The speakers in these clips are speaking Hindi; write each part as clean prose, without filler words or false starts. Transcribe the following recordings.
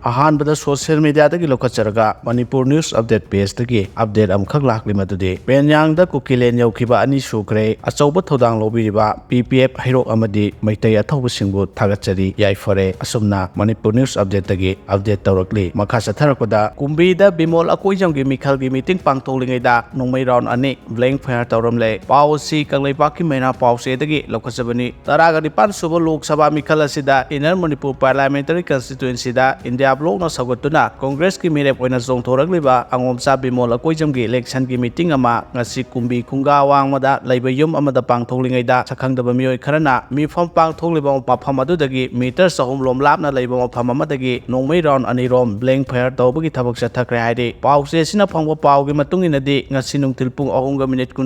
अहानबद सोशल मीडिया लौकचरगा Manipur news update page update अमखक लाखली मदुदि पेन्यांगदा कुकिलेन यौखिबा अनि सुख्रे अचौब थौदांग लौबिरिबा पीपीएफ हैरोक अमदि मैतै अथौबसिंगबु थागतचरी याइफरे असुमना मणिपुर न्यूज अपडेट तौरकली मखा चथरकदा कुंबीदा बिमोल अकोइजमगी मिखलगी मीटिंग पांगथोलिङैदा नोंमै राउंड अनि ब्लैंक फायर तौरमले पाउसी कंगलैपाकी मैना पाउसेदगी लौकचबनी तरागा निपान सुबो लोक सभा मिखल असिदा इनर मणिपुर पार्लियामेंटरी कंस्टिट्यूएंसीदा इंडिया ब्लॉक सगुतुना कांग्रेस की मिरेप चोंथोरक्लिबा अंगोमचा बिमोल अकोइजमगी इलेक्शन की मीटिंग ngasi कुंबी खुंगा वांगमदा लैबा युम अमदा पांगथोलिङैदा सखंगदबा मियोय खरना मिफम पांगथोलिबा मफम अदुदगी मीटर सहम लोम लापना लैबा मफम अमदगी नोंमै राउंड अनि रोम ब्लैंक फायर तौबगी थबक चथखरे हाइदे पाउसे सिना फंगबा पाउगी मतुंगिनदी ngasi नुंगथिल पुंग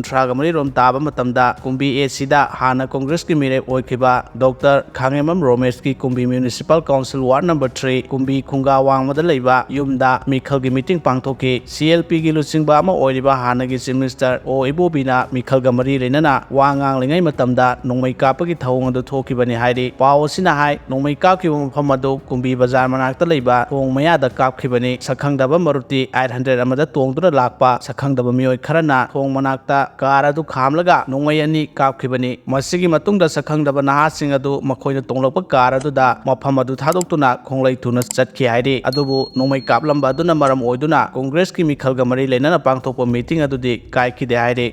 3:3 रोम ताबा मतमदा कुंबी ए सिदा हाना कांग्रेस की मिरेप ओइखिबा डॉक्टर खांगेमम रोमेश की Kumbi municipal council ward number 3 Kumbi खुंगा वांगमदा लैबा युमदा मिखल की मीटिंग पांगथोके सीएलपी की लुचिंगबा अमा ओइरिबा हाना की चीफ मिनिस्टर ओ इबोबिना मिखल गा मरी लेनना वांगांग लिंगै मतमदा नोंमै कापगी थौंग अदु थोखिबनि हाइदि पाव सिना हाइ नोंमै कापखिबा मफम अदु कुंबी बाजार मनाक्ता लैबा थोंग मयादा कापखिबनि सखंगदबा मरुति 800 अमदा तोंगदुना लाकपा सखंगदबा मियोय खरना थोंग मनाक्ता कार अदु खामलगा नोंमै अनि कापखिबनि मसिगी मतुंगदा सखंगदबा नहासिंग अदु मखोइना तोंगलकपा कार अदुदा मफम अदु थादोक्तुना खोंगलै थुना चटखि हाइदि अदुबु नोंमै कापलंबा अदुना मरम ओइदुना कांग्रेस की मिखलगा मरी लेनना पांगथोकपा मीटिंग अदुदि काइखिदे हाइदे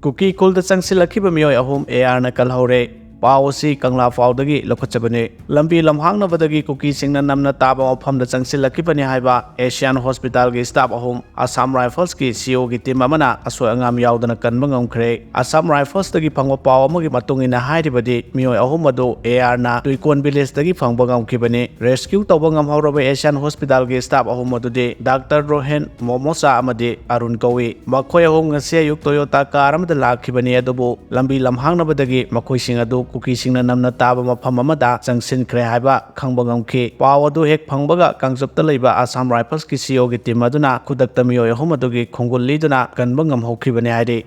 कुकी कुलदा चंगसिलखिबा मियोय अहुम एआरना कलहौरे पावसी कंगला फाउदगी लखचबने लंबी लमहांगनबदगी कुकी सिंगना नमना ताबा मफमदा चंगसिलखिबनि हाइबा एशियन हॉस्पिटल के स्टाफ अहुम असम राइफल्स की सीओ की टीम अमना असोय अंगाम यावदना कनबा ngamkhre असम राइफल्स दगी फंगबा पाव अमगी मतुंगिना हाइरिबदि मियोय अहुम अदु एआरना तुइकोन विलेज दगी फंगबा ngamkhibani रेस्क्यू तौबा ngamhauroba एशियन हॉस्पिटल के स्टाफ अहुम अदुदि डॉक्टर रोहन मोमोसा अमदि अरुण कौई मखोय अहुम ngasi ayuk टोयोटा कार अमदा लाखिबनि अदुबु लंबी लमहांगनबदगी मखोयसिंग अदु कुकीसिंगना नमना ताबा मफम अमदा चंगसिनख्रे हाइबा खंबा ngamkhi पाव अदु हेक फंगबगा कांगजपता लैबा असम राइफल्स की सीओ की टीम अदुना खुदक्ता मियोय अहुम अदुगी खोंगुल लीदुना कनबा ngamhौखिबनि हाइदि